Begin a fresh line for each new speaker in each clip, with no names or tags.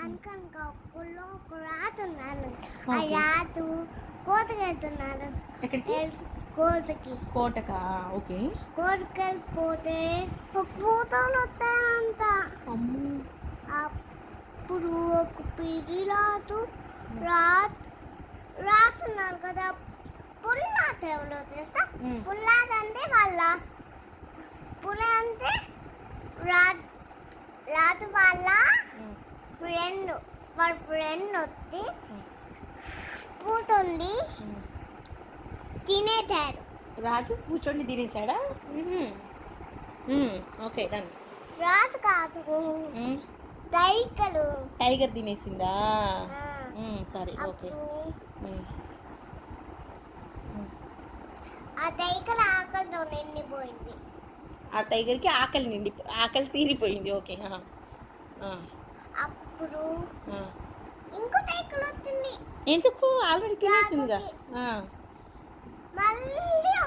అనుకనుక ఒక్కళ్ళు ఒక రాతు ఉన్నాడు. ఆ
ఓకే.
రాతు కోతకి వెళ్తున్నాడు.
ఎక్కడికి?
కోతకి
కోటకా? ఓకే.
కోతకి వెళ్ళిపోతే ఒక పూతలు వస్తాయంట.
అమ్మో!
అప్పుడు ఒక పిరి రాతున్నారు కదా. పుల్లాత ఎవరో తెలుసా? పుల్లాత అంటే పులి అంటే రాతు వాళ్ళ వాళ్ళ ఫ్రెండ్ వచ్చి పూతుంది తినేశారు.
రాజు కూర్చొని తినేసాడా? Okay, done.
రాజు కాదు, టైగరు.
టైగర్ తినేసిందా? సరే, ఓకే.
అప్పుడు ఆ టైగర్ ఆకలితో నిండిపోయింది.
ఆ టైగర్కి ఆకలి తీరిపోయింది. ఓకే.
అప్పుడు ఇంకో టైగర్ వచ్చింది.
ఎందుకు? ఆల్రెడీ తినేసిందిగా.
మళ్ళీ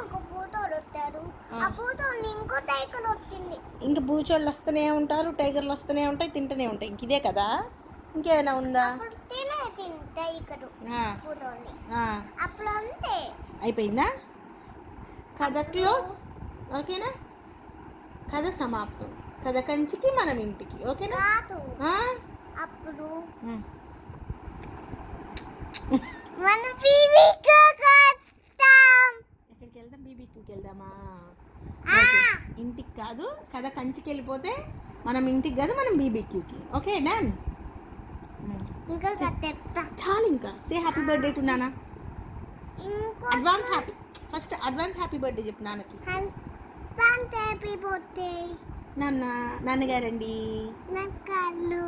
ఒక పూతోడు వచ్చారు. ఆ పూతోడు ఇంకో టైగర్ వచ్చింది.
ఇంకా బూచోళ్ళు వస్తూనే ఉంటారు, టైగర్లు వస్తూనే ఉంటాయి, తింటూనే ఉంటాయి. ఇంక ఇదే కదా? ఇంకేమైనా ఉందా?
అప్పుడు తినేసింది టైగర్ పూతోడిని. అప్పుడు అంతే,
అయిపోయిందా? కథ క్లోజ్. ఓకేనా? కథ సమాప్తం. కథ కంచికి మనం ఇంటికి. ఓకేనా?
కాదు, అప్పుడు మన బీబీకి
ఎక్కడికి వెళ్దాం? బీబీక్యూకి వెళ్దామా? ఇంటికి కాదు, కథ కంచికి వెళ్ళిపోతే మనం ఇంటికి కాదు, మనం బీబీక్యూకి. Okay, done.
ఇంకా చెప్తా.
చాలు ఇంకా. సే హ్యాపీ బర్త్డే టు నాన్న.
ఇంకో
అడ్వాన్స్ హ్యాపీ బర్త్డే చెప్పు నాన్నకి.
హ్యాపీ బర్త్డే
నాన్నగారండి.
నా కళ్ళు